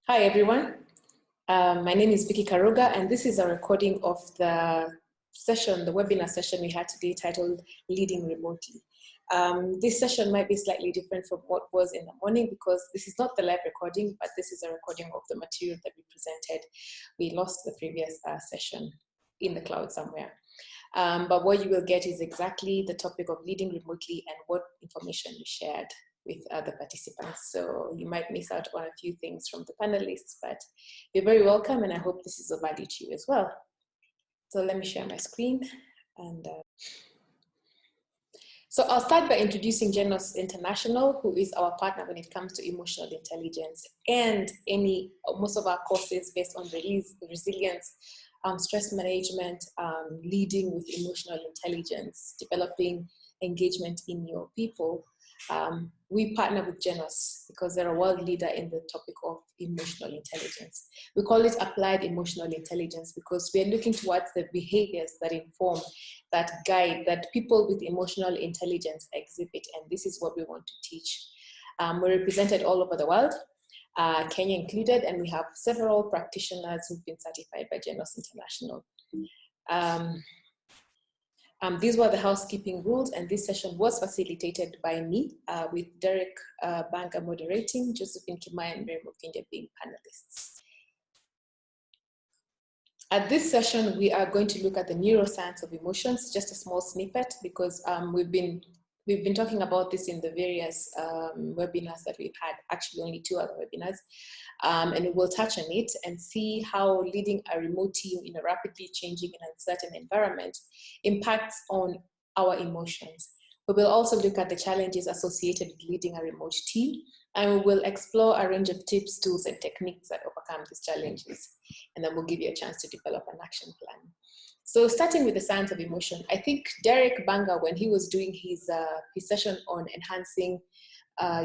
Hi, everyone. My name is Vicky Karuga, and this is a recording of the session, the webinar session we had today titled Leading Remotely. This session might be slightly different from what was in the morning because this is not the live recording, but this is a recording of the material that we presented. We lost the previous session in the cloud somewhere. But what you will get is exactly the topic of leading remotely and what information we shared with other participants. So you might miss out on a few things from the panelists, but you're very welcome, and I hope this is of value to you as well. So let me share my screen. So I'll start by introducing Genos International, who is our partner when it comes to emotional intelligence and most of our courses based on resilience, stress management, leading with emotional intelligence, developing engagement in your people. We partner with Genos because they're a world leader in the topic of emotional intelligence. We call it applied emotional intelligence because we're looking towards the behaviors that inform, that guide, that people with emotional intelligence exhibit, and this is what we want to teach. We're represented all over the world, Kenya included, and we have several practitioners who've been certified by Genos International. These were the housekeeping rules, and this session was facilitated by me with Derek Banga moderating, Josephine Kimai and Mary Mokinja being panelists. At this session, we are going to look at the neuroscience of emotions, just a small snippet, because we've been talking about this in the various webinars that we've had, actually only 2 other webinars, and we will touch on it and see how leading a remote team in a rapidly changing and uncertain environment impacts on our emotions. We will also look at the challenges associated with leading a remote team, and we will explore a range of tips, tools, and techniques that overcome these challenges. And then we'll give you a chance to develop an action plan. So starting with the science of emotion, I think Derek Banga, when he was doing his session on enhancing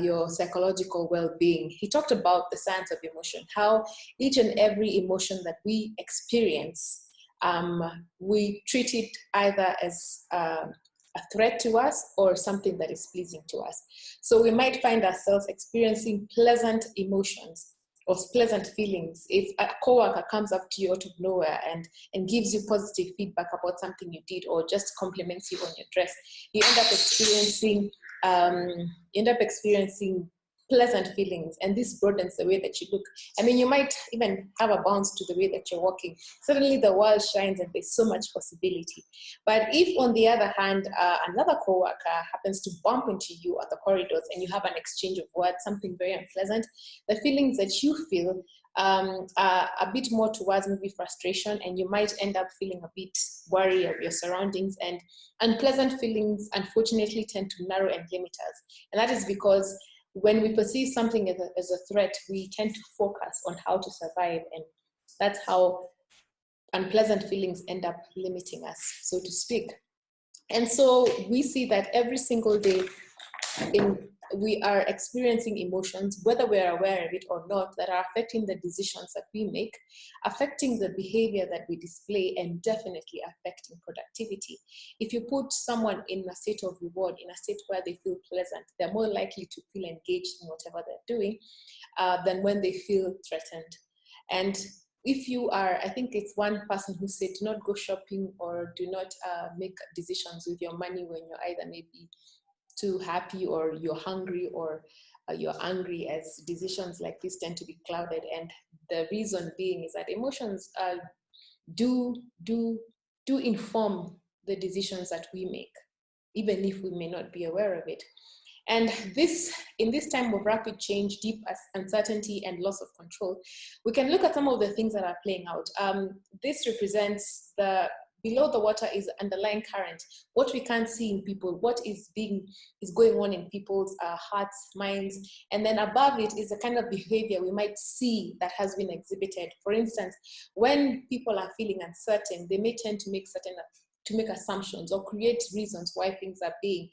your psychological well-being, he talked about the science of emotion, how each and every emotion that we experience, we treat it either as a threat to us or something that is pleasing to us. So we might find ourselves experiencing pleasant emotions or pleasant feelings. If a coworker comes up to you out of nowhere and gives you positive feedback about something you did or just compliments you on your dress, you end up experiencing pleasant feelings, and this broadens the way that you look. I mean, you might even have a bounce to the way that you're walking. Suddenly the world shines and there's so much possibility. But if, on the other hand, another coworker happens to bump into you on the corridors and you have an exchange of words, something very unpleasant, the feelings that you feel are a bit more towards maybe frustration, and you might end up feeling a bit worried of your surroundings, and unpleasant feelings unfortunately tend to narrow and limit us. And that is because when we perceive something as a threat, we tend to focus on how to survive, and that's how unpleasant feelings end up limiting us, so to speak. And so we see that every single day we are experiencing emotions, whether we're aware of it or not, that are affecting the decisions that we make, affecting the behavior that we display, and definitely affecting productivity. If you put someone in a state of reward, in a state where they feel pleasant, they're more likely to feel engaged in whatever they're doing than when they feel threatened. And if you are, I think it's one person who said, do not go shopping or do not make decisions with your money when you're either maybe too happy or you're hungry or you're angry, as decisions like this tend to be clouded. And the reason being is that emotions do inform the decisions that we make, even if we may not be aware of it. And in this time of rapid change, deep uncertainty, and loss of control, we can look at some of the things that are playing out. This represents below the water is underlying current, what we can't see in people, what is going on in people's hearts, minds, and then above it is the kind of behavior we might see that has been exhibited. For instance, when people are feeling uncertain, they may tend to make assumptions or create reasons why things are being.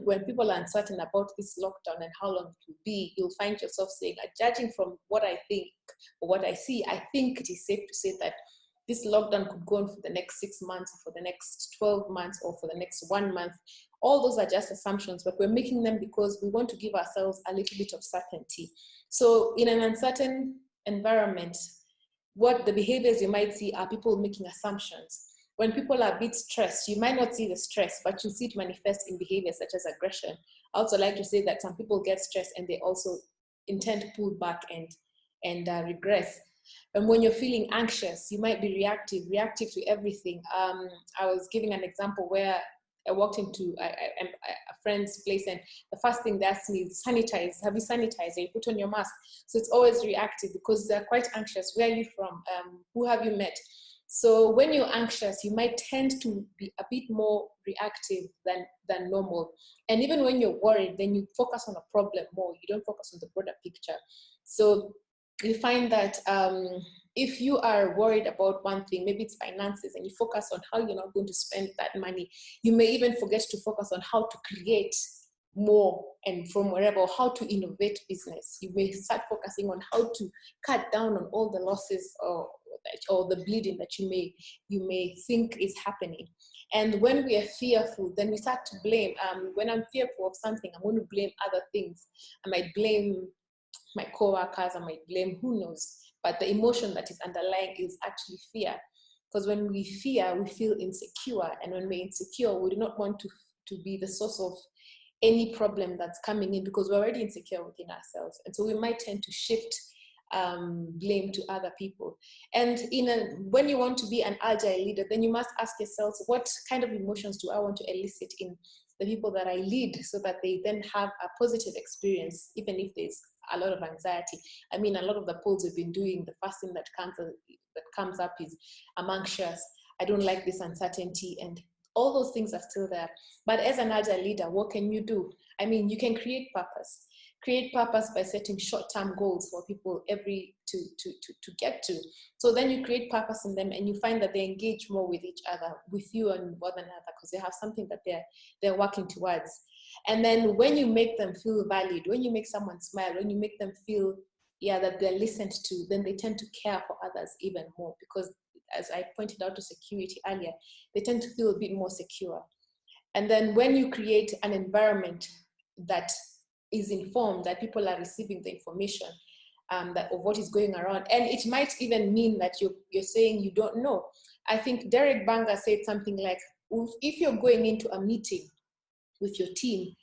When people are uncertain about this lockdown and how long it will be, you'll find yourself saying, judging from what I think or what I see, I think it is safe to say that this lockdown could go on for the next 6 months, or for the next 12 months, or for the next 1 month. All those are just assumptions, but we're making them because we want to give ourselves a little bit of certainty. So in an uncertain environment, what the behaviors you might see are people making assumptions. When people are a bit stressed, you might not see the stress, but you see it manifest in behaviors such as aggression. I also like to say that some people get stressed and they also intend to pull back and regress. And when you're feeling anxious, you might be reactive to everything. I was giving an example where I walked into a friend's place, and the first thing they asked me is, sanitize, have you sanitized? You put on your mask. So it's always reactive because they're quite anxious. Where are you from? Who have you met? So when you're anxious, you might tend to be a bit more reactive than normal. And even when you're worried, then you focus on a problem more. You don't focus on the broader picture. So you find that if you are worried about one thing, maybe it's finances, and you focus on how you're not going to spend that money, you may even forget to focus on how to create more and from wherever, or how to innovate business. You may start focusing on how to cut down on all the losses or the bleeding that you may think is happening. And when we are fearful, then we start to blame. When I'm fearful of something, I'm going to blame other things. I might blame my coworkers, I might blame who knows. But the emotion that is underlying is actually fear. Because when we fear, we feel insecure. And when we're insecure, we do not want to be the source of any problem that's coming in, because we're already insecure within ourselves. And so we might tend to shift blame to other people. And when you want to be an agile leader, then you must ask yourselves, what kind of emotions do I want to elicit in the people that I lead, so that they then have a positive experience, even if there's a lot of anxiety. I mean, a lot of the polls we've been doing, the first thing that comes up is, I'm anxious, I don't like this uncertainty, and all those things are still there. But as an agile leader, what can you do? I mean, you can create purpose. Create purpose by setting short-term goals for people to get to. So then you create purpose in them, and you find that they engage more with each other, with you and one another, because they have something that they're working towards. And then when you make them feel valued, when you make someone smile, when you make them feel that they're listened to, then they tend to care for others even more, because as I pointed out to security earlier, they tend to feel a bit more secure. And then when you create an environment that is informed, that people are receiving the information that of what is going around, and it might even mean that you're saying you don't know. I think Derek Banger said something like, if you're going into a meeting with your team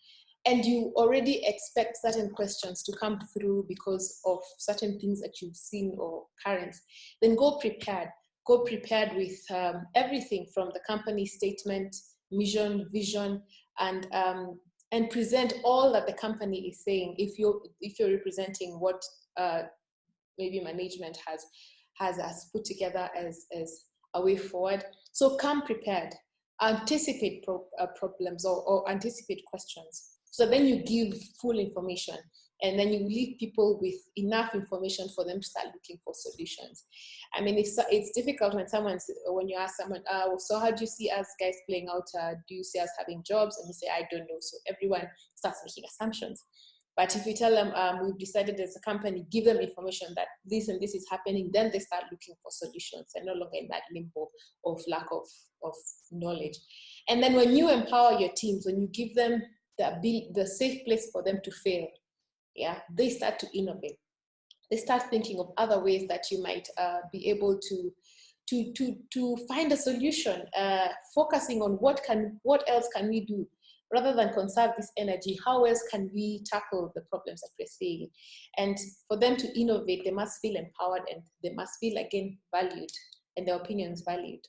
and you already expect certain questions to come through because of certain things that you've seen or currents, then go prepared. Go prepared with everything from the company statement, mission, vision, and present all that the company is saying. If you're representing what maybe management has put together as a way forward, so come prepared. Anticipate problems or anticipate questions. So then you give full information, and then you leave people with enough information for them to start looking for solutions. I mean, it's difficult when you ask someone, so how do you see us guys playing out? Do you see us having jobs? And you say, I don't know. So everyone starts making assumptions. But if you tell them, we've decided as a company, give them information that this and this is happening, then they start looking for solutions and no longer in that limbo of lack of knowledge. And then when you empower your teams, when you give them the safe place for them to fail, they start to innovate. They start thinking of other ways that you might be able to find a solution, focusing on what else can we do. Rather than conserve this energy, how else can we tackle the problems that we're seeing? And for them to innovate, they must feel empowered, and they must feel, again, valued, and their opinions valued.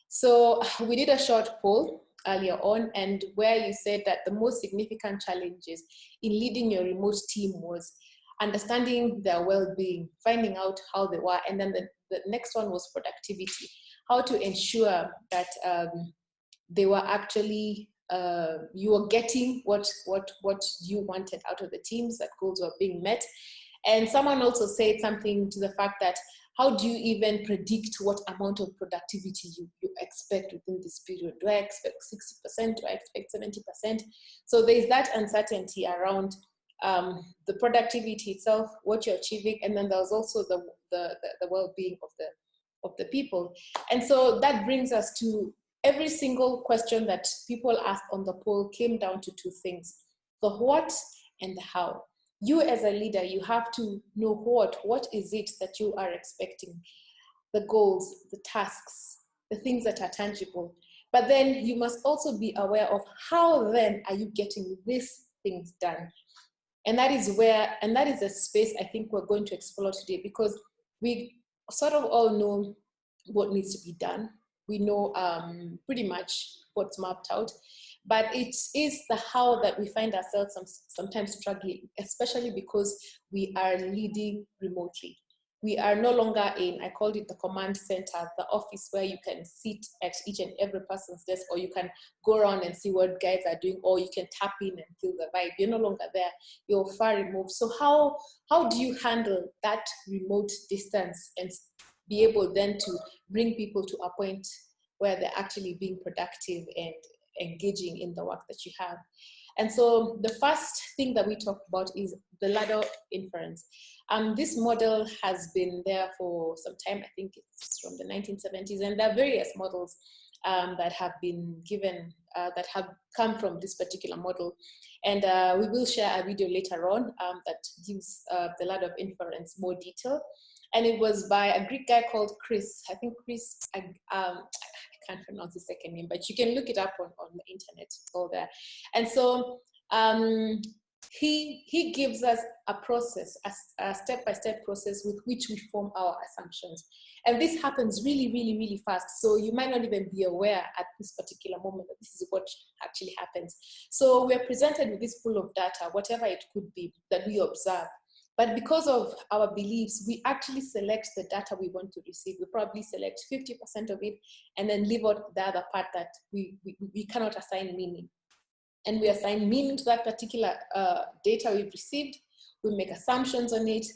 So we did a short poll earlier on, and where you said that the most significant challenges in leading your remote team was understanding their well-being, finding out how they were, and then the next one was productivity, how to ensure that they were actually you were getting what you wanted out of the teams, that goals were being met. And someone also said something to the fact that, how do you even predict what amount of productivity you expect within this period? Do I expect 60%? Do I expect 70%? So there's that uncertainty around the productivity itself, what you're achieving, and then there's also the well-being of the people. And so that brings us to every single question that people asked on the poll came down to two things: the what and the how. you as a leader, you have to know what is it that you are expecting, the goals, the tasks, the things that are tangible. But then you must also be aware of how then are you getting these things done. And that is a space I think we're going to explore today, because we sort of all know what needs to be done. We know pretty much what's mapped out, but it is the how that we find ourselves sometimes struggling, especially because we are leading remotely. We are no longer in, I called it the command center, the office where you can sit at each and every person's desk, or you can go around and see what guys are doing, or you can tap in and feel the vibe. You're no longer there. You're far removed. So how do you handle that remote distance and be able then to bring people to a point where they're actually being productive and engaging in the work that you have? And so the first thing that we talked about is the ladder inference. This model has been there for some time. I think it's from the 1970s, and there are various models that have been given, that have come from this particular model. And we will share a video later on that gives the ladder of inference more detail. And it was by a Greek guy called Chris. I think Chris, I can't pronounce his second name, but you can look it up on the internet. It's all there. And so he gives us a process, a step-by-step process with which we form our assumptions. And this happens really, really, really fast. So you might not even be aware at this particular moment that this is what actually happens. So we're presented with this pool of data, whatever it could be, that we observe. But because of our beliefs, we actually select the data we want to receive. We probably select 50% of it and then leave out the other part that we cannot assign meaning. And we assign meaning to that particular data we've received. We make assumptions on it.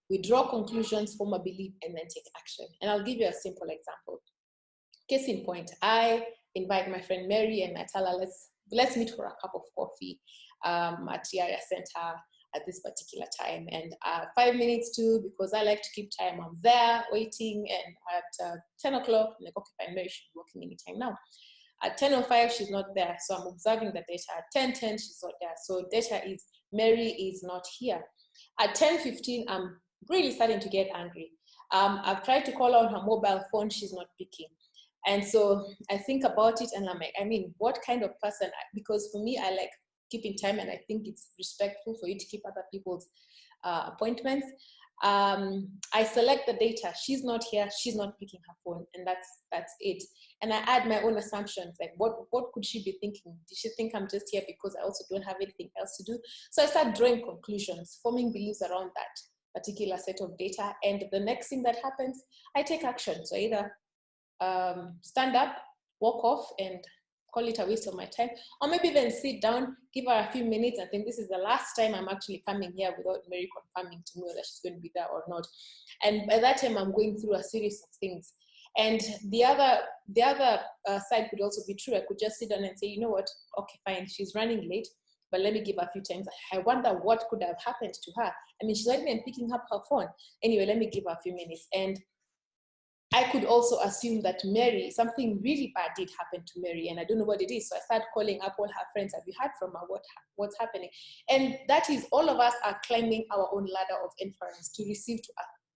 We draw conclusions, form a belief, and then take action. And I'll give you a simple example. Case in point, I invite my friend Mary and I tell her, let's meet for a cup of coffee at Yaya Center at this particular time. And 5 minutes to, because I like to keep time, I'm there waiting, and at 10 o'clock, I'm like, okay, fine, Mary should be working anytime now. At 10:05, she's not there, so I'm observing the data. At 10:10, she's not there, so data is Mary is not here. At 10:15, I'm really starting to get angry. I've tried to call on her mobile phone, she's not picking. And so I think about it and I'm like, I mean, what kind of person, because for me, I like keeping time, and I think it's respectful for you to keep other people's appointments. I select the data. She's not here. She's not picking her phone, and that's it. And I add my own assumptions, like what could she be thinking? Did she think I'm just here because I also don't have anything else to do? So I start drawing conclusions, forming beliefs around that particular set of data. And the next thing that happens, I take action. So either stand up, walk off, and call it a waste of my time, or maybe even sit down, give her a few minutes, and think this is the last time I'm actually coming here without Mary confirming to me whether she's going to be there or not. And by that time, I'm going through a series of things. And the other side could also be true. I could just sit down and say, you know what, okay, fine, she's running late, but let me give her a few times. I wonder what could have happened to her. I mean, she's not even picking up her phone. Anyway, let me give her a few minutes. And I could also assume that Mary, something really bad did happen to Mary, and I don't know what it is. So I start calling up all her friends. Have you heard from her? What's happening? And that is, all of us are climbing our own ladder of inference to receive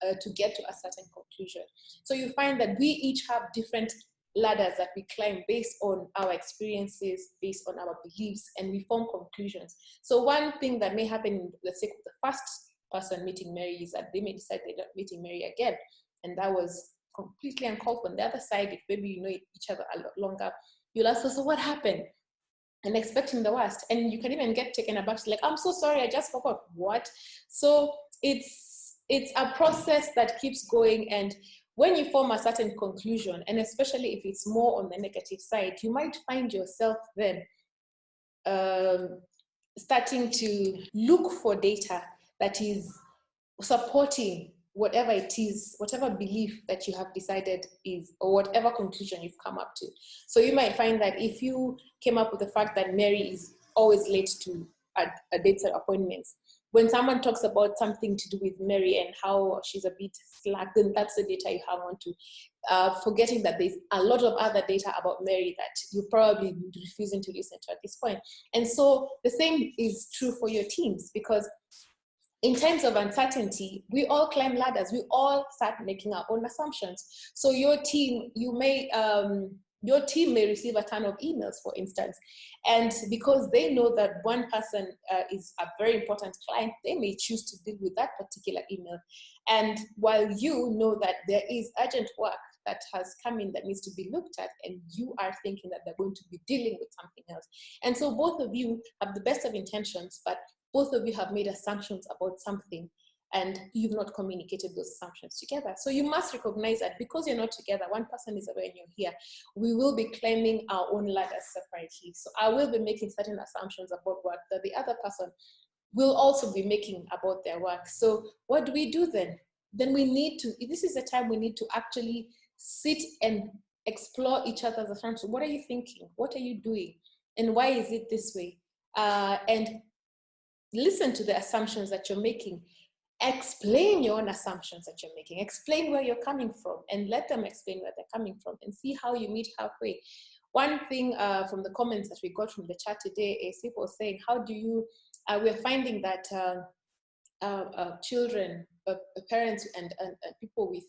to get to a certain conclusion. So you find that we each have different ladders that we climb based on our experiences, based on our beliefs, and we form conclusions. So one thing that may happen in the sake of the first person meeting Mary is that they may decide they're not meeting Mary again, and that was completely uncalled for. On the other side, if maybe you know each other a lot longer, you'll ask, so what happened? And expecting the worst. And you can even get taken aback, like, I'm so sorry, I just forgot. What? So it's a process that keeps going. And when you form a certain conclusion, and especially if it's more on the negative side, you might find yourself then starting to look for data that is supporting whatever it is, whatever belief that you have decided is, or whatever conclusion you've come up to. So you might find that if you came up with the fact that Mary is always late to a dates or appointments, when someone talks about something to do with Mary and how she's a bit slack, then that's the data you have on to. Forgetting that there's a lot of other data about Mary that you're probably refusing to listen to at this point. And so the same is true for your teams, because in times of uncertainty, we all climb ladders. We all start making our own assumptions. So your team, your team may receive a ton of emails, for instance, and because they know that one person is a very important client, they may choose to deal with that particular email. And while you know that there is urgent work that has come in that needs to be looked at, and you are thinking that they're going to be dealing with something else. And so both of you have the best of intentions, but both of you have made assumptions about something, and you've not communicated those assumptions together. So you must recognize that because you're not together, one person is away and you're here, we will be claiming our own ladders separately. So I will be making certain assumptions about work that the other person will also be making about their work. So what do we do then? Then we need to, this is the time we need to actually sit and explore each other's assumptions. What are you thinking? What are you doing? And why is it this way? And listen to the assumptions that you're making. Explain your own assumptions that you're making. Explain where you're coming from, and let them explain where they're coming from, and see how you meet halfway. One thing from the comments that we got from the chat today is people saying, how do you, we're finding that children, parents and people with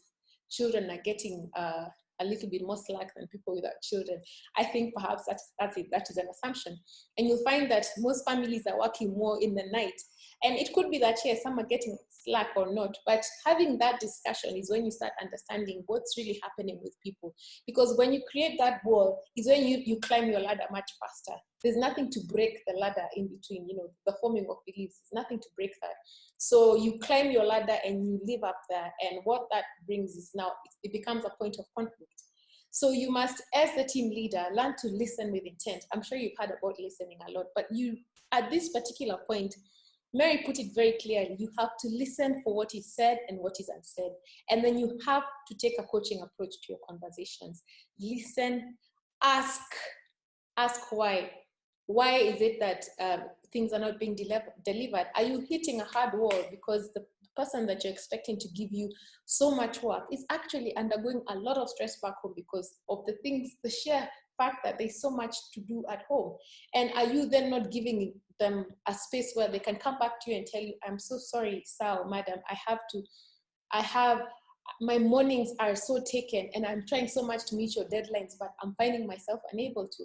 children are getting a little bit more slack than people without children. I think perhaps that's it. That is an assumption. And you'll find that most families are working more in the night. And it could be that, yes, some are getting slack or not, but having that discussion is when you start understanding what's really happening with people. Because when you create that wall, is when you climb your ladder much faster. There's nothing to break the ladder in between, the forming of beliefs. There's nothing to break that. So you climb your ladder and you live up there. And what that brings is now, it becomes a point of conflict. So you must, as the team leader, learn to listen with intent. I'm sure you've heard about listening a lot, but you, at this particular point, Mary put it very clearly, you have to listen for what is said and what is unsaid. And then you have to take a coaching approach to your conversations. Listen, ask why. Why is it that things are not being delivered? Are you hitting a hard wall because the person that you're expecting to give you so much work is actually undergoing a lot of stress back home because of the things, the sheer fact that there's so much to do at home? And are you then not giving them a space where they can come back to you and tell you, I'm so sorry, sir or madam, my mornings are so taken and I'm trying so much to meet your deadlines, but I'm finding myself unable to.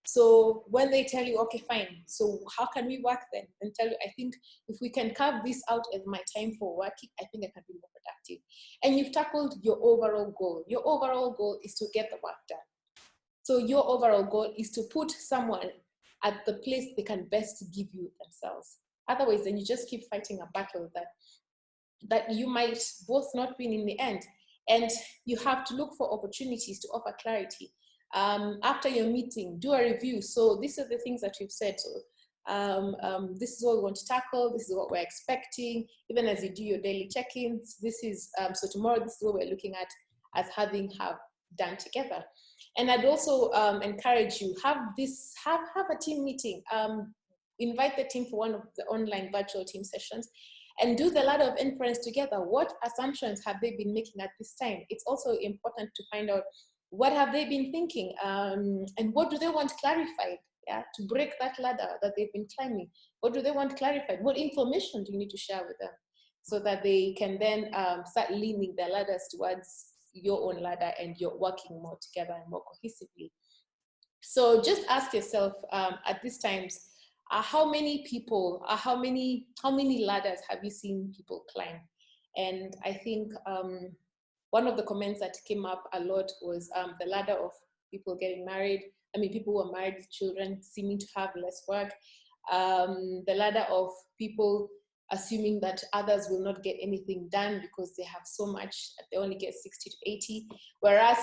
So when they tell you, okay, fine, so how can we work then? And tell you, I think if we can carve this out as my time for working, I think I can be more productive. And you've tackled your overall goal. Your overall goal is to get the work done. So your overall goal is to put someone at the place they can best give you themselves. Otherwise, then you just keep fighting a battle that you might both not win in the end. And you have to look for opportunities to offer clarity. After your meeting, do a review. So these are the things that we've said. So this is what we want to tackle. This is what we're expecting. Even as you do your daily check-ins, this is, so tomorrow, this is what we're looking at as having done together. And I'd also encourage you, have a team meeting. Invite the team for one of the online virtual team sessions and do the ladder of inference together. What assumptions have they been making at this time? It's also important to find out what have they been thinking, and what do they want clarified, to break that ladder that they've been climbing. What do they want clarified? What information do you need to share with them so that they can then start leaning their ladders towards your own ladder and you're working more together and more cohesively. So just ask yourself at these times, how many ladders have you seen people climb? And I think one of the comments that came up a lot was the ladder of people getting married. I mean, people who are married with children seeming to have less work. The ladder of people assuming that others will not get anything done because they have so much, they only get 60 to 80. Whereas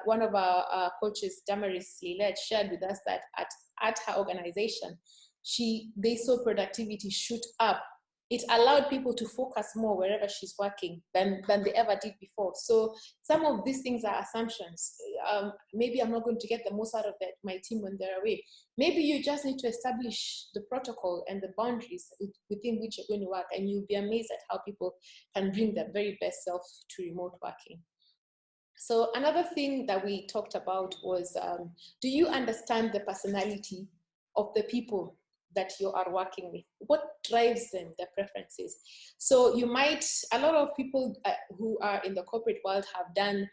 one of our coaches, Damaris Lilet, shared with us that at her organization, they saw productivity shoot up. It allowed people to focus more wherever she's working than they ever did before. So some of these things are assumptions. Maybe I'm not going to get the most out of my team when they're away. Maybe you just need to establish the protocol and the boundaries within which you're going to work, and you'll be amazed at how people can bring their very best self to remote working. So another thing that we talked about was, do you understand the personality of the people that you are working with? What drives them, their preferences? So you might, a lot of people who are in the corporate world have done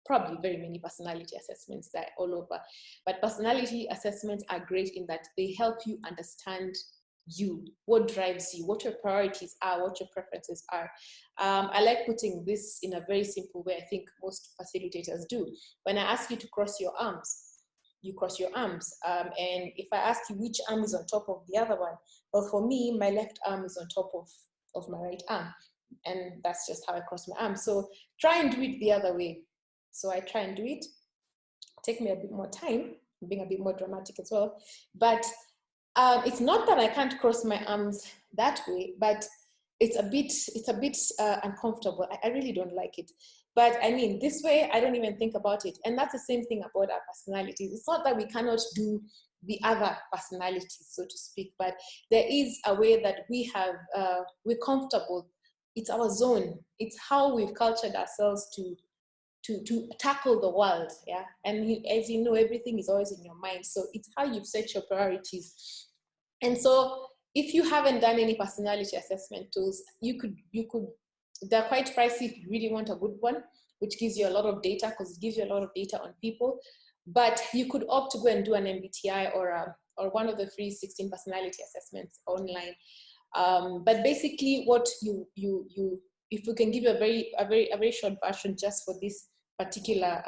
probably very many personality assessments that all over. But personality assessments are great in that they help you understand you, what drives you, what your priorities are, what your preferences are. I like putting this in a very simple way. I think most facilitators do. When I ask you to cross your arms, you cross your arms. And if I ask you which arm is on top of the other one, well, for me, my left arm is on top of my right arm. And that's just how I cross my arms. So try and do it the other way. So I try and do it. Take me a bit more time, being a bit more dramatic as well. But it's not that I can't cross my arms that way, but it's a bit uncomfortable. I really don't like it. But I mean, this way, I don't even think about it. And that's the same thing about our personalities. It's not that we cannot do the other personalities, so to speak, but there is a way that we're comfortable. It's our zone. It's how we've cultured ourselves to tackle the world, yeah. And as you know, everything is always in your mind. So it's how you've set your priorities. And so if you haven't done any personality assessment tools, you could, they're quite pricey if you really want a good one, which gives you a lot of data, because it gives you a lot of data on people. But you could opt to go and do an MBTI or one of the free 16 personality assessments online. But basically, what if we can give you a very short version just for this particular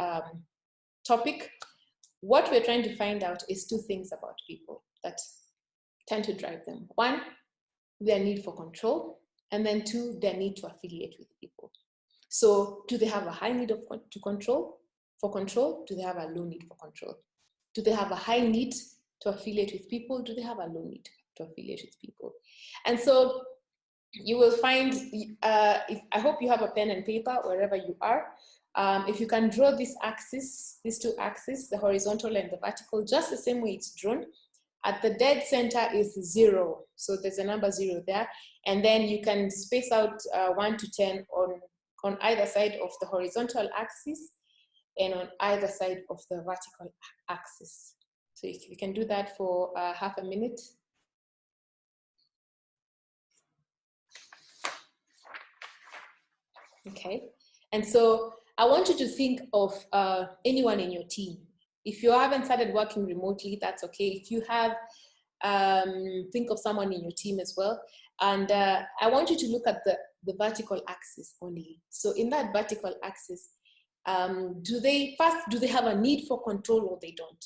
topic, what we're trying to find out is two things about people that tend to drive them. One, their need for control, and then two, their need to affiliate with people. So do they have a high need for control? Do they have a low need for control? Do they have a high need to affiliate with people? Do they have a low need to affiliate with people? And so you will find, I hope you have a pen and paper wherever you are. If you can draw this axis, these two axes, the horizontal and the vertical, just the same way it's drawn. At the dead center is 0. So there's a number 0 there. And then you can space out 1 to 10 on either side of the horizontal axis and on either side of the vertical axis. So you can do that for half a minute. Okay. And so I want you to think of anyone in your team. If you haven't started working remotely, that's okay. If you have, think of someone in your team as well. And I want you to look at the vertical axis only. So in that vertical axis, do they have a need for control or they don't?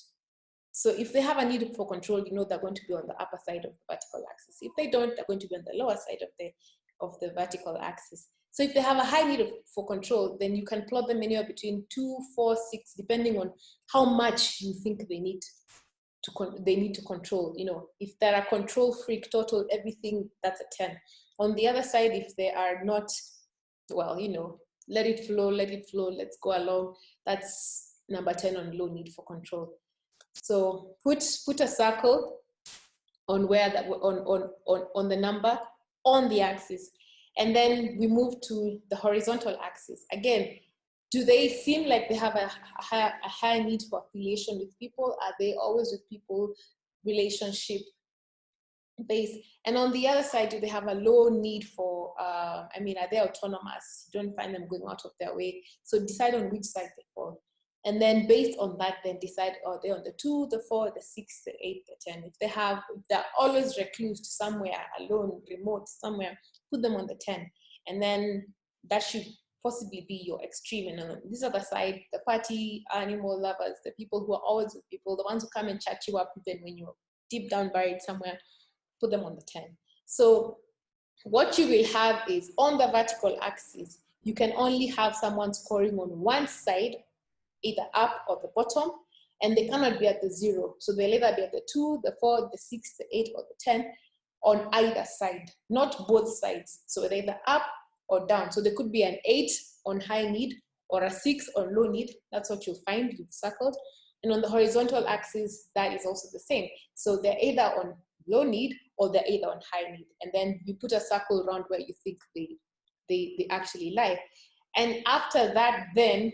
So if they have a need for control, you know they're going to be on the upper side of the vertical axis. If they don't, they're going to be on the lower side of the vertical axis. So if they have a high need for control, then you can plot them anywhere between 2, 4, 6, depending on how much you think they need to control. You know, if they're a control freak, total everything, that's a 10. On the other side, if they are not, well, you know, let it flow, let's go along, that's number 10 on low need for control. So put a circle on where that on the number on the axis. And then we move to the horizontal axis. Again, do they seem like they have a high need for affiliation with people? Are they always with people, relationship based? And on the other side, do they have a low need for, are they autonomous? You don't find them going out of their way. So decide on which side they fall. And then based on that, then decide, are they on the 2, the 4, the 6, the 8, the 10? If they're always recluse somewhere, alone, remote, somewhere, put them on the 10. And then that should possibly be your extreme. And on this other side, the party animal lovers, the people who are always with people, the ones who come and chat you up even when you're deep down buried somewhere, put them on the 10. So what you will have is on the vertical axis, you can only have someone scoring on one side, either up or the bottom, and they cannot be at the 0. So they'll either be at the 2, the 4, the 6, the 8, or the 10 on either side, not both sides. So they're either up or down. So there could be an 8 on high need or a 6 on low need. That's what you'll find, you've circled. And on the horizontal axis, that is also the same. So they're either on low need or they're either on high need. And then you put a circle around where you think they actually lie. And after that, then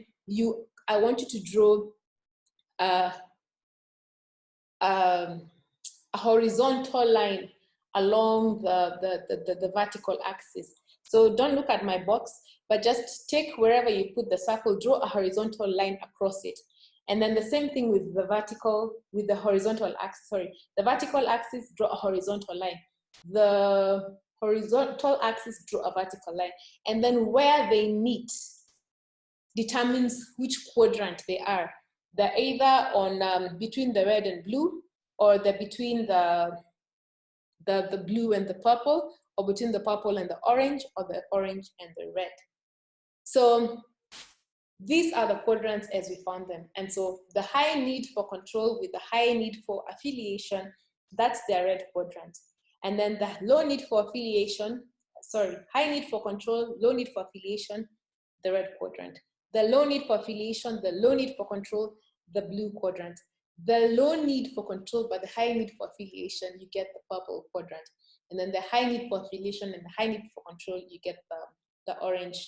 I want you to draw a a horizontal line along the vertical axis. So don't look at my box, but just take wherever you put the circle, draw a horizontal line across it. And then the same thing with the horizontal axis, the vertical axis, draw a horizontal line. The horizontal axis, draw a vertical line. And then where they meet determines which quadrant they are. They're either on between the red and blue, or they're between the blue and the purple, or between the purple and the orange, or the orange and the red. So these are the quadrants as we found them. And so the high need for control with the high need for affiliation, that's their red quadrant. And then the low need for affiliation, high need for control, low need for affiliation, the red quadrant. The low need for affiliation, the low need for control, the blue quadrant. The low need for control but the high need for affiliation, you get the purple quadrant. And then the high need for affiliation and the high need for control, you get the orange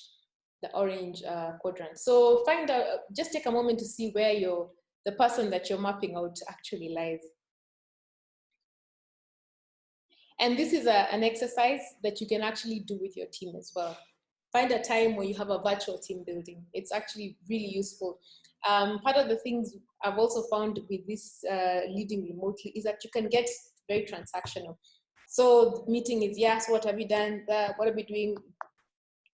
quadrant. So find out, just take a moment to see where the person that you're mapping out actually lies. And this is an exercise that you can actually do with your team as well. Find a time where you have a virtual team building. It's actually really useful. Part of the things I've also found with this leading remotely is that you can get very transactional. So the meeting is, yes, what have you done? What are we doing?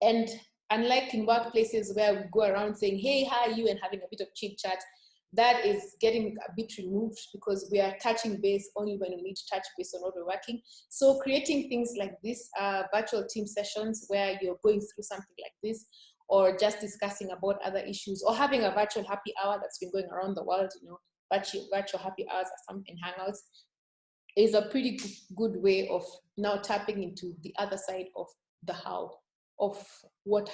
And unlike in workplaces where we go around saying, hey, how are you? And having a bit of chit chat, that is getting a bit removed because we are touching base only when we need to touch base on what we're working. So creating things like this, virtual team sessions where you're going through something like this, or just discussing about other issues, or having a virtual happy hour that's been going around the world, virtual happy hours or something, hangouts, is a pretty good way of now tapping into the other side of the how, of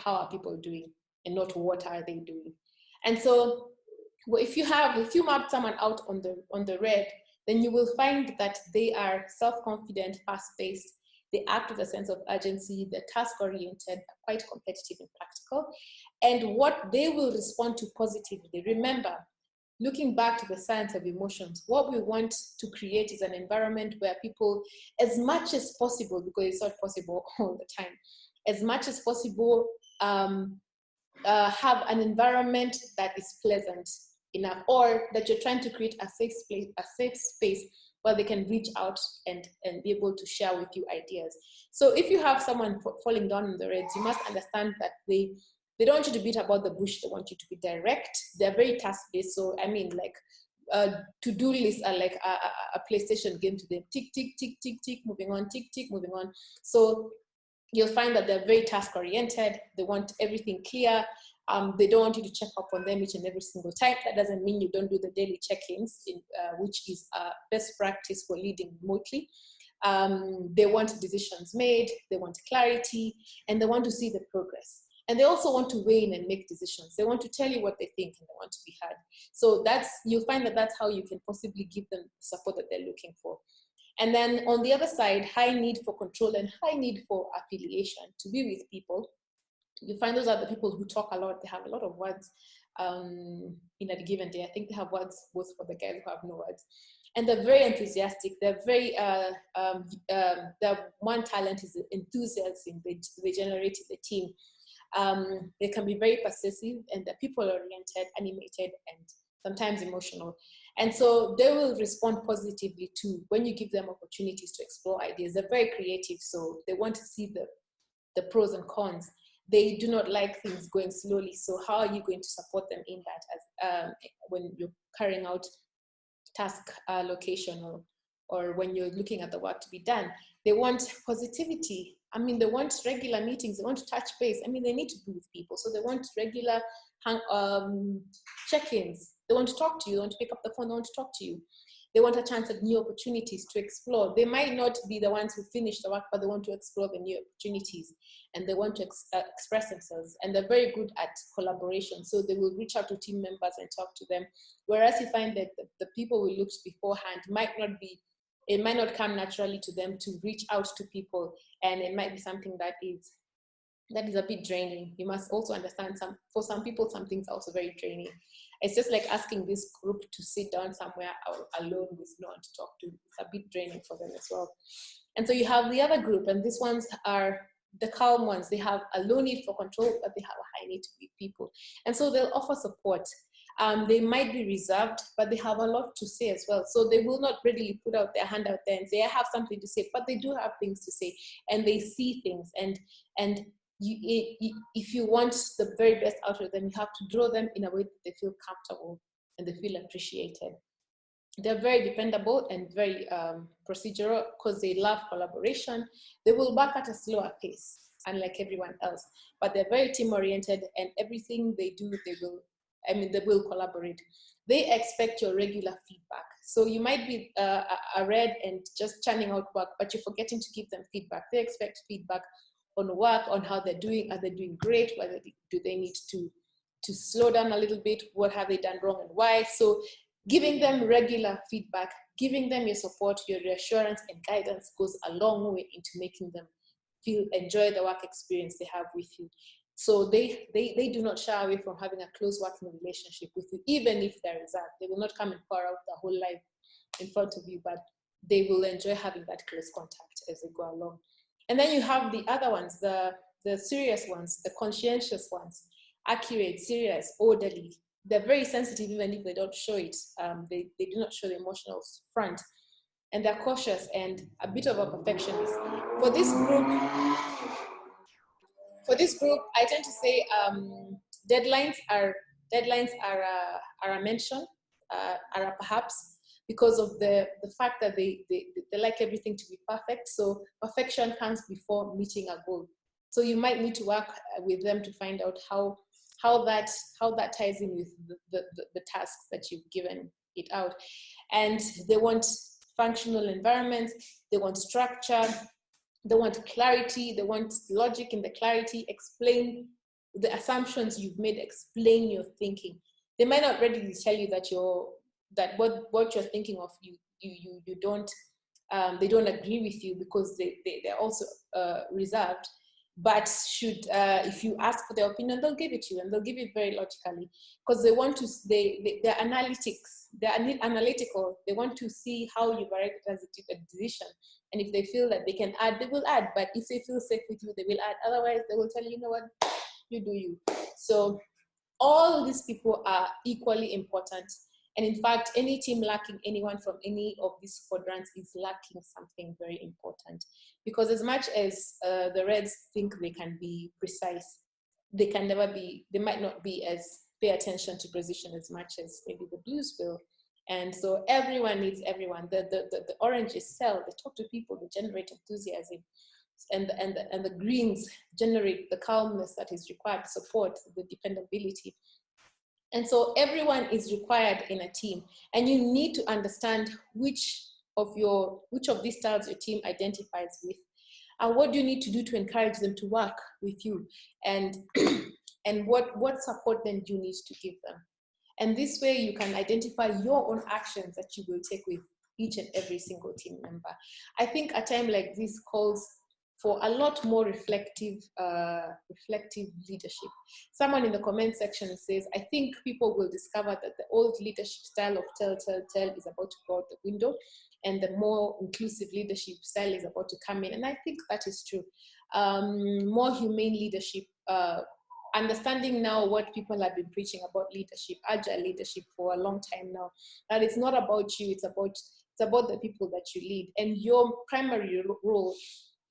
how are people doing and not what are they doing. And so if you map someone out on the red, then you will find that they are self-confident, fast-paced, they act with a sense of urgency, they're task-oriented, quite competitive and practical, and what they will respond to positively. Remember, looking back to the science of emotions, what we want to create is an environment where people, as much as possible, because it's not possible all the time, as much as possible, have an environment that is pleasant enough, or that you're trying to create a safe space where they can reach out and be able to share with you ideas. So if you have someone falling down in the reds, you must understand that they don't want you to beat about the bush, they want you to be direct. They're very task-based. So I mean, like to-do lists are like a PlayStation game to them. Tick, tick, tick, tick, tick, moving on, tick, tick, moving on. So you'll find that they're very task-oriented. They want everything clear. They don't want you to check up on them each and every single time. That doesn't mean you don't do the daily check-ins, which is best practice for leading remotely. They want decisions made, they want clarity, and they want to see the progress. And they also want to weigh in and make decisions. They want to tell you what they think and they want to be heard. So you'll find that that's how you can possibly give them the support that they're looking for. And then on the other side, high need for control and high need for affiliation, to be with people. You find those are the people who talk a lot. They have a lot of words in a given day. I think they have words both for the guys who have no words. And they're very enthusiastic. They're very, their one talent is enthusiasm. They generate the team. They can be very possessive, and they're people-oriented, animated, and sometimes emotional. And so they will respond positively to when you give them opportunities to explore ideas. They're very creative, so they want to see the pros and cons. They do not like things going slowly. So how are you going to support them in that as when you're carrying out task allocation or when you're looking at the work to be done? They want positivity. I mean, they want regular meetings. They want to touch base. I mean, they need to be with people. So they want regular check-ins. They want to talk to you. They want to pick up the phone. They want to talk to you. They want a chance at new opportunities to explore. They might not be the ones who finish the work, but they want to explore the new opportunities, and they want to express themselves. And they're very good at collaboration. So they will reach out to team members and talk to them. Whereas you find that the people we looked beforehand it might not come naturally to them to reach out to people. And it might be something that is that is a bit draining. You must also understand for some people, some things are also very draining. It's just like asking this group to sit down somewhere alone with no one to talk to. It's a bit draining for them as well. And so you have the other group, and these ones are the calm ones. They have a low need for control, but they have a high need to be people. And so they'll offer support. They might be reserved, but they have a lot to say as well. So they will not readily put out their hand out there and say, I have something to say, but they do have things to say, and they see things. And if you want the very best out of them, you have to draw them in a way that they feel comfortable and they feel appreciated. They're very dependable and very procedural because they love collaboration. They will work at a slower pace, unlike everyone else, but they're very team oriented, and everything they do, they will collaborate. They expect your regular feedback. So you might be a red and just churning out work, but you're forgetting to give them feedback. They expect feedback on work, on how they're doing. Are they doing great? Whether do they need to slow down a little bit? What have they done wrong and why? So giving them regular feedback, giving them your support, your reassurance and guidance goes a long way into making them enjoy the work experience they have with you. So they do not shy away from having a close working relationship with you, even if they're reserved. They will not come and pour out their whole life in front of you, but they will enjoy having that close contact as they go along. And then you have the other ones, the serious ones, the conscientious ones, accurate, serious, orderly. They're very sensitive even if they don't show it. They do not show the emotional front. And they're cautious and a bit of a perfectionist. For this group, I tend to say deadlines are a mention, are a perhaps, because of the fact that they like everything to be perfect. So perfection comes before meeting a goal. So you might need to work with them to find out how that ties in with the tasks that you've given it out. And they want functional environments, they want structure, they want clarity, they want logic in the clarity. Explain the assumptions you've made, explain your thinking. They might not readily tell you that what you're thinking of, you don't, they don't agree with you because they're also reserved. But if you ask for their opinion, they'll give it to you, and they'll give it very logically, because they want to, they're analytical. They want to see how you've arrived at a decision. And if they feel that they can add, they will add. But if they feel safe with you, they will add. Otherwise, they will tell you, you know what, you do you. So all these people are equally important. And in fact, any team lacking anyone from any of these quadrants is lacking something very important. Because as much as the Reds think they can be precise, they can never be, they might not be as pay attention to precision as much as maybe the Blues will. And so everyone needs everyone. The oranges sell, they talk to people, they generate enthusiasm. And the greens generate the calmness that is required to support the dependability. And so everyone is required in a team, and you need to understand which of these styles your team identifies with, and what do you need to do to encourage them to work with you, and and what support then do you need to give them. And this way you can identify your own actions that you will take with each and every single team member. I think a time like this calls for a lot more reflective leadership. Someone in the comment section says, I think people will discover that the old leadership style of tell is about to go out the window, and the more inclusive leadership style is about to come in. And I think that is true. More humane leadership, understanding now what people have been preaching about leadership, agile leadership for a long time now, that it's not about you, it's about the people that you lead. And your primary role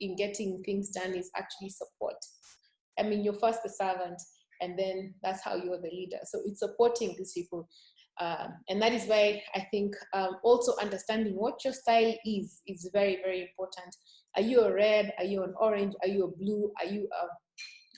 in getting things done is actually support. I mean, you're first the servant, and then that's how you're the leader. So it's supporting these people. And that is why I think also understanding what your style is very, very important. Are you a red? Are you an orange? Are you a blue? Are you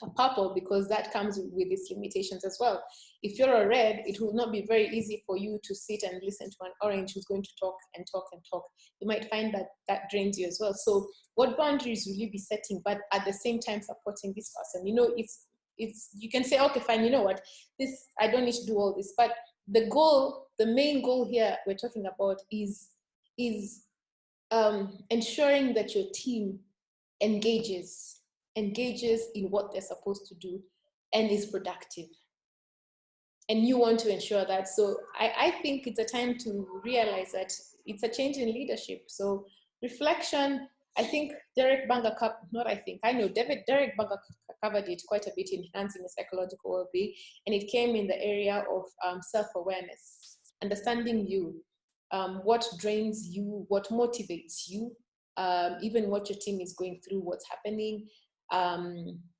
a purple? Because that comes with its limitations as well. If you're a red, it will not be very easy for you to sit and listen to an orange who's going to talk and talk and talk. You might find that drains you as well. So what boundaries will you be setting, but at the same time supporting this person? You know, it's you can say, okay, fine, you know what, this, I don't need to do all this, but the main goal here we're talking about is ensuring that your team engages engages in what they're supposed to do, and is productive. And you want to ensure that. So I think it's a time to realize that it's a change in leadership. So reflection, I think Derek Banger, I know Derek Banger covered it quite a bit in Enhancing the Psychological Well-being, and it came in the area of self-awareness, understanding you, what drains you, what motivates you, even what your team is going through, what's happening,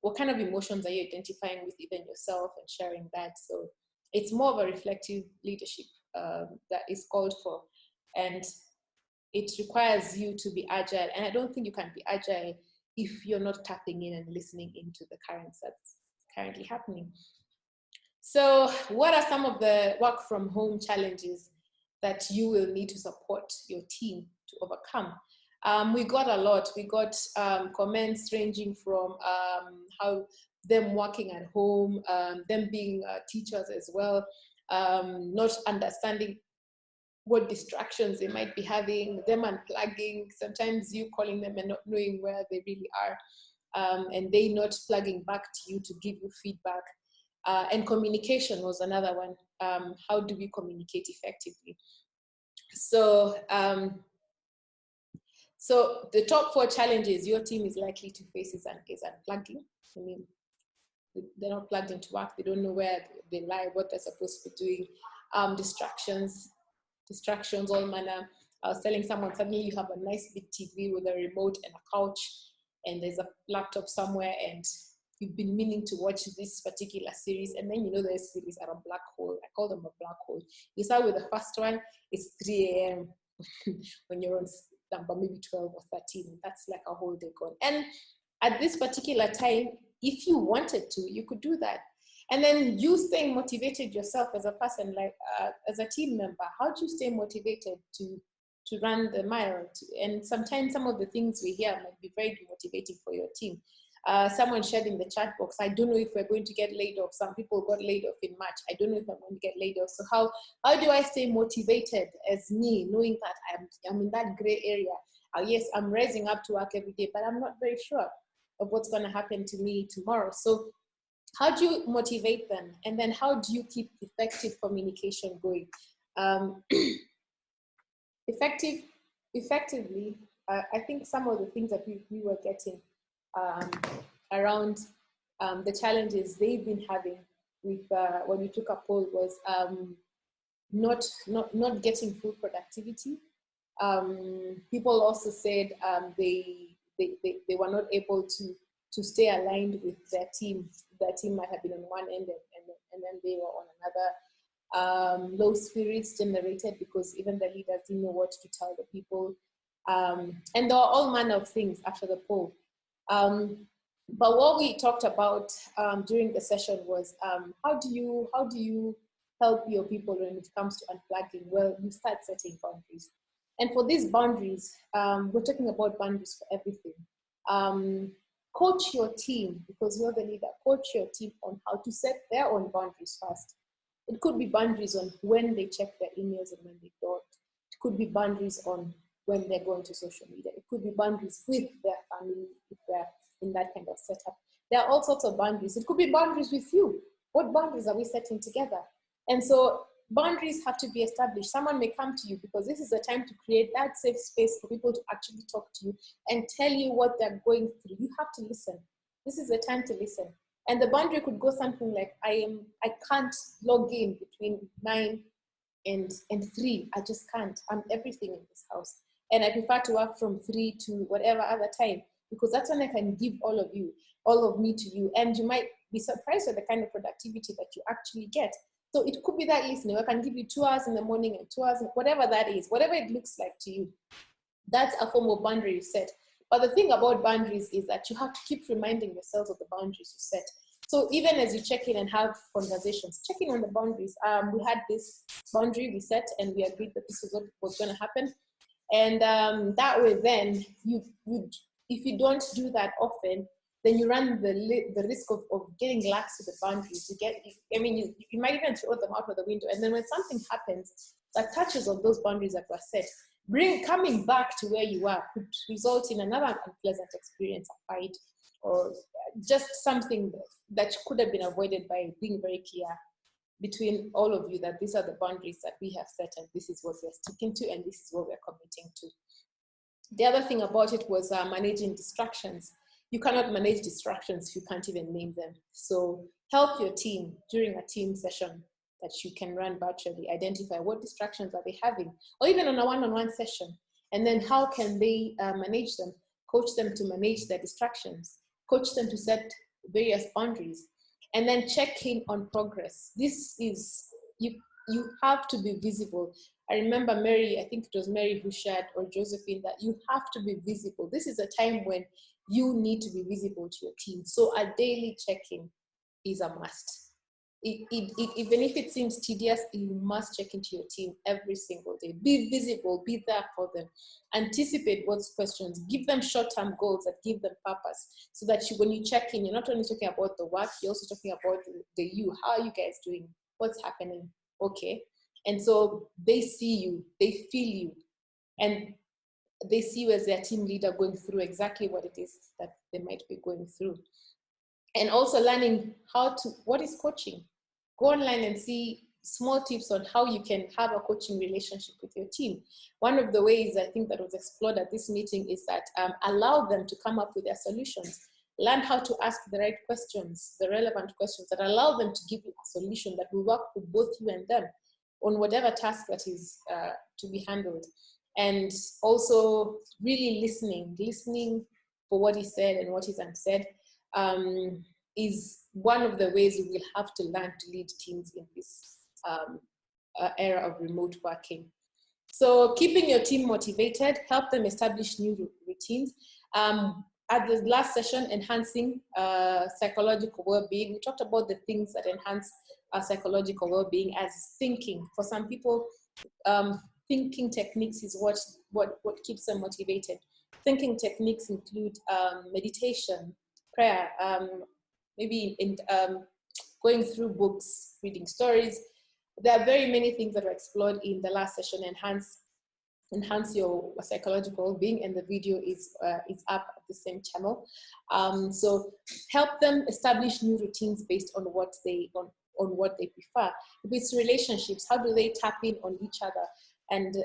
what kind of emotions are you identifying with even yourself, and sharing that. So it's more of a reflective leadership that is called for, and it requires you to be agile. And I don't think you can be agile if you're not tapping in and listening into the currents that's currently happening. So what are some of the work from home challenges that you will need to support your team to overcome? We got a lot. We got comments ranging from how them working at home, them being teachers as well, not understanding what distractions they might be having, them unplugging, sometimes you calling them and not knowing where they really are, and they not plugging back to you to give you feedback. And communication was another one. How do we communicate effectively? So, so the top 4 challenges your team is likely to face is unplugging. I mean, they're not plugged into work. They don't know where they lie, what they're supposed to be doing. Distractions, all manner. I was telling someone, suddenly you have a nice big TV with a remote and a couch, and there's a laptop somewhere, and you've been meaning to watch this particular series, and then you know there's series are a black hole. I call them a black hole. You start with the first one, it's 3 a.m. when you're on number maybe 12 or 13. That's like a whole day gone. And at this particular time, if you wanted to, you could do that. And then you staying motivated yourself as a person, like as a team member, how do you stay motivated to run the mile? And sometimes some of the things we hear might be very demotivating for your team. Someone shared in the chat box, I don't know if we're going to get laid off. Some people got laid off in March. I don't know if I'm going to get laid off. So how do I stay motivated as me, knowing that I'm in that gray area? Yes, I'm rising up to work every day, but I'm not very sure of what's going to happen to me tomorrow. So how do you motivate them? And then how do you keep effective communication going? Effectively, I think some of the things that we were getting around the challenges they've been having with when we took a poll was not getting full productivity. People also said they were not able to stay aligned with their team. Their team might have been on one end and then they were on another. Low spirits generated because even the leaders didn't know what to tell the people. And there were all manner of things after the poll. But what we talked about during the session was how do you help your people when it comes to unplugging? Well, you start setting boundaries. And for these boundaries, we're talking about boundaries for everything. Coach your team, because you're the leader. Coach your team on how to set their own boundaries first. It could be boundaries on when they check their emails and when they don't. It could be boundaries on when they're going to social media. It could be boundaries with their family if they're in that kind of setup. There are all sorts of boundaries. It could be boundaries with you. What boundaries are we setting together? And so boundaries have to be established. Someone may come to you because this is the time to create that safe space for people to actually talk to you and tell you what they're going through. You have to listen. This is the time to listen. And the boundary could go something like, I can't log in between 9 and 3. I just can't. I'm everything in this house. And I prefer to work from 3 to whatever other time, because that's when I can give all of me to you. And you might be surprised at the kind of productivity that you actually get. So it could be that listening. I can give you 2 hours in the morning and 2 hours, whatever that is, whatever it looks like to you. That's a form of boundary you set. But the thing about boundaries is that you have to keep reminding yourselves of the boundaries you set. So even as you check in and have conversations, check in on the boundaries. We had this boundary we set and we agreed that this is what was going to happen. And that way then, if you don't do that often, then you run the risk of getting lax with the boundaries. You might even throw them out of the window. And then when something happens that touches on those boundaries that were set, Coming back to where you are could result in another unpleasant experience, a fight, or just something that could have been avoided by being very clear between all of you that these are the boundaries that we have set, and this is what we're sticking to, and this is what we're committing to. The other thing about it was managing distractions. You cannot manage distractions if you can't even name them. So help your team during a team session that you can run virtually. Identify what distractions are they having, or even on a one-on-one session. And then how can they manage them? Coach them to manage their distractions. Coach them to set various boundaries. And then check in on progress. This is, you have to be visible. I remember Mary, I think it was Mary who shared, or Josephine, that you have to be visible. This is a time when you need to be visible to your team. So a daily check-in is a must. Even if it seems tedious, you must check into your team every single day. Be visible, be there for them. Anticipate what's questions. Give them short-term goals that give them purpose, so that when you check in, you're not only talking about the work, you're also talking about the you. How are you guys doing? What's happening? Okay. And so they see you, they feel you, and they see you as their team leader going through exactly what it is that they might be going through. And also learning what is coaching? Go online and see small tips on how you can have a coaching relationship with your team. One of the ways I think that was explored at this meeting is that allow them to come up with their solutions. Learn how to ask the right questions, the relevant questions that allow them to give you a solution that will work for both you and them on whatever task that is to be handled. And also really listening for what is said and what is unsaid is one of the ways you will have to learn to lead teams in this era of remote working. So keeping your team motivated, help them establish new routines. At the last session, enhancing psychological well-being, we talked about the things that enhance our psychological well-being as thinking. For some people, thinking techniques is what keeps them motivated. Thinking techniques include meditation, prayer, maybe going through books, reading stories. There are very many things that were explored in the last session. Enhance your psychological being, and the video is up at the same channel. So help them establish new routines based on what they prefer. If it's relationships, how do they tap in on each other, and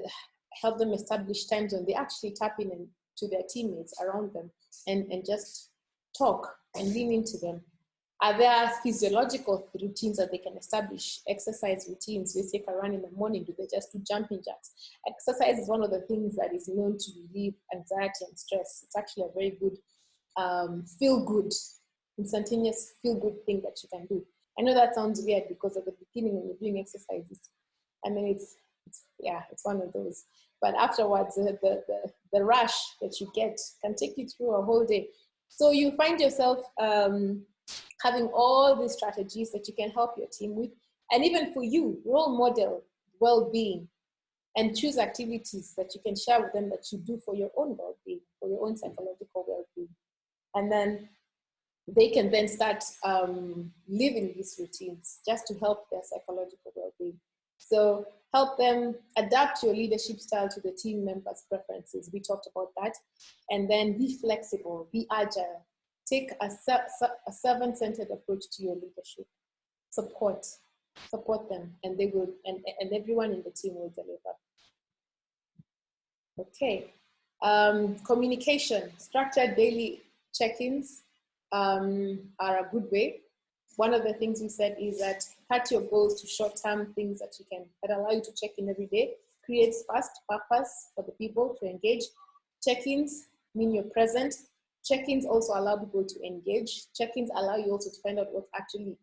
help them establish times when they actually tap in to their teammates around them and just talk and lean into them. Are there physiological routines that they can establish? Exercise routines. They take a run in the morning. Do they just do jumping jacks? Exercise is one of the things that is known to relieve anxiety and stress. It's actually a very good feel-good, instantaneous feel-good thing that you can do. I know that sounds weird because at the beginning when you're doing exercises, I mean, it's one of those. But afterwards, the rush that you get can take you through a whole day. So you find yourself having all these strategies that you can help your team with. And even for you, role model well-being and choose activities that you can share with them that you do for your own well-being, for your own psychological well-being. And then they can then start living these routines just to help their psychological well-being. So help them adapt your leadership style to the team members' preferences. We talked about that. And then be flexible, be agile. Take a servant-centered approach to your leadership. Support them, and they will, and everyone in the team will deliver. Okay. Communication, structured daily check-ins are a good way. One of the things we said is that cut your goals to short-term things that allow you to check in every day. Creates fast purpose for the people to engage. Check-ins mean you're present. Check-ins also allow people to engage. Check-ins allow you also to find out what's actually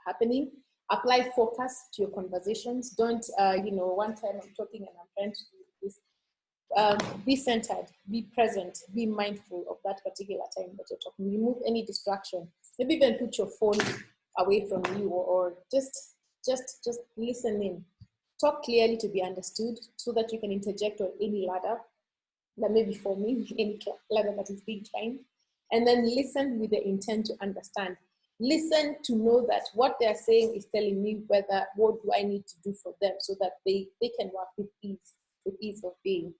happening. Apply focus to your conversations. Don't, one time I'm talking and I'm trying to do this. Be centered, be present, be mindful of that particular time that you're talking. Remove any distraction. Maybe even put your phone away from you, or just listen in. Talk clearly to be understood so that you can interject on any ladder that may be forming, any ladder that is being climbed. And then listen with the intent to understand. Listen to know that what they're saying is telling me what do I need to do for them so that they can work with ease with ease of being.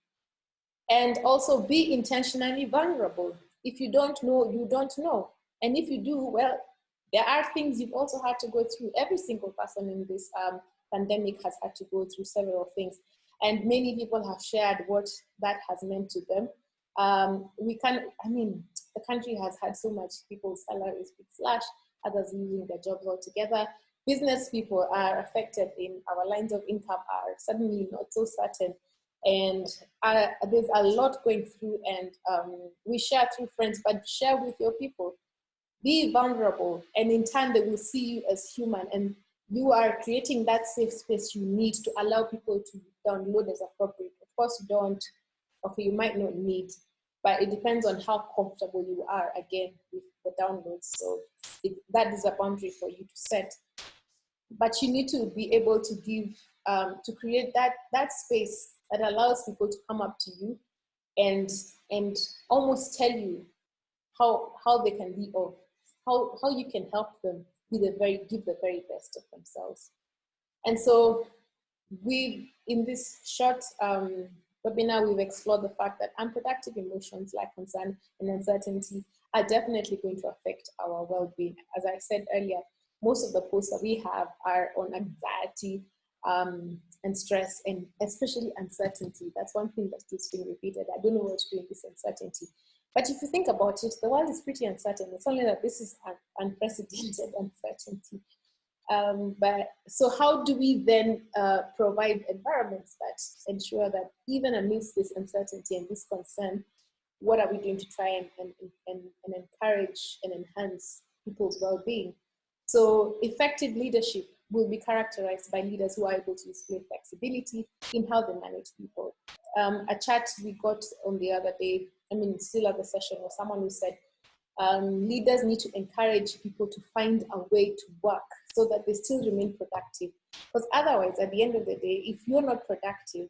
And also be intentionally vulnerable. If you don't know, you don't know. And if you do, well, there are things you've also had to go through. Every single person in this pandemic has had to go through several things. And many people have shared what that has meant to them. The country has had so much, people's salaries being slashed, others losing their jobs altogether. Business people are affected in our lines of income are suddenly not so certain. And there's a lot going through, and we share through friends, but share with your people. Be vulnerable, and in time they will see you as human, and you are creating that safe space you need to allow people to download as appropriate. Of course, you might not need, but it depends on how comfortable you are, again, with the downloads. So that is a boundary for you to set. But you need to be able to give, to create that space that allows people to come up to you and almost tell you how they can be of, how you can help them give the very best of themselves. And so in this short webinar, we've explored the fact that unproductive emotions like concern and uncertainty are definitely going to affect our well-being. As I said earlier, most of the posts that we have are on anxiety and stress, and especially uncertainty. That's one thing that keeps being repeated. I don't know what to do in this uncertainty. But if you think about it, the world is pretty uncertain. It's only that this is an unprecedented uncertainty. But so how do we then provide environments that ensure that even amidst this uncertainty and this concern, what are we doing to try and encourage and enhance people's well-being? So effective leadership will be characterized by leaders who are able to display flexibility in how they manage people. A chat we got on the other day, still at the session, was someone who said, leaders need to encourage people to find a way to work so that they still remain productive. Because otherwise, at the end of the day, if you're not productive,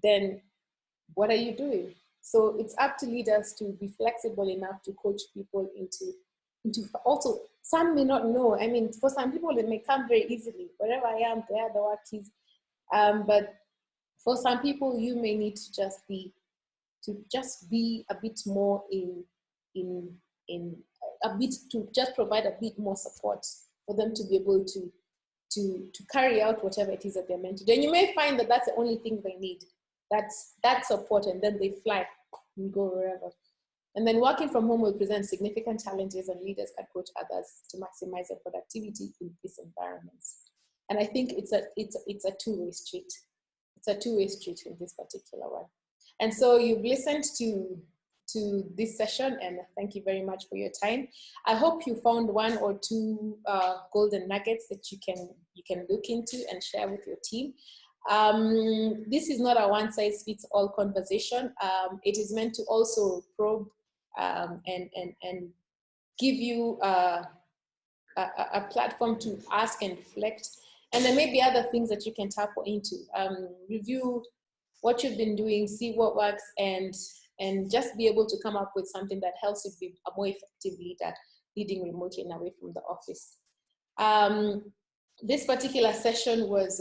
then what are you doing? So it's up to leaders to be flexible enough to coach people into also, some may not know. For some people, it may come very easily. Wherever I am, there the work is. But for some people, you may need to just be a bit more to just provide a bit more support for them to be able to carry out whatever it is that they're meant to do. And you may find that that's the only thing they need. That's that support, and then they fly and go wherever. And then working from home will present significant challenges, and leaders can coach others to maximize their productivity in these environments. And I think it's a two-way street. It's a two-way street in this particular one. And so you've listened to this session, and thank you very much for your time. I hope you found one or two golden nuggets that you can look into and share with your team. This is not a one-size-fits-all conversation. It is meant to also probe and give you a platform to ask and reflect. And there may be other things that you can tap into. Review what you've been doing, see what works, and just be able to come up with something that helps you be a more effective leader, leading remotely and away from the office. This particular session was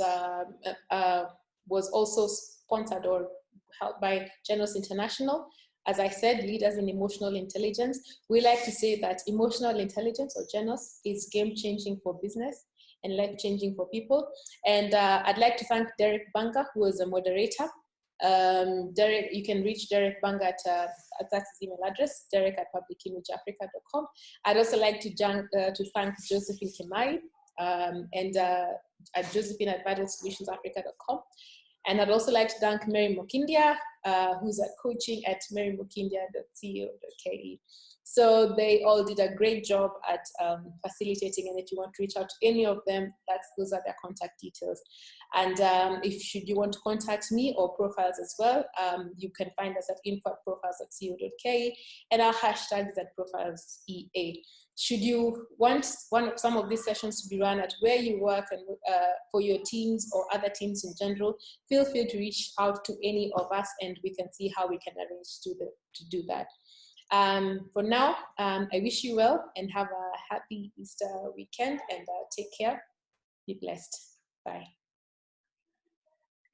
also sponsored or helped by Genos International. As I said, leaders in emotional intelligence. We like to say that emotional intelligence, or Genos, is game-changing for business and life-changing for people. And I'd like to thank Derek Banga, who is a moderator. Derek, you can reach Derek Banga at that's his email address, derek@publicimageafrica.com. I'd also like to thank Josephine Kimai and at josephine@vitalsolutionsafrica.com. And I'd also like to thank Mary Mokindia, who's at coaching at marymokindia.co.ke. So they all did a great job at facilitating, and if you want to reach out to any of them, those are their contact details. And should you want to contact me or profiles as well, you can find us at info@profiles.co.ke, and our hashtag is @profilesEA. Should you want some of these sessions to be run at where you work and for your teams or other teams in general, feel free to reach out to any of us, and we can see how we can arrange to do that. For now, I wish you well and have a happy Easter weekend, and take care. Be blessed. Bye.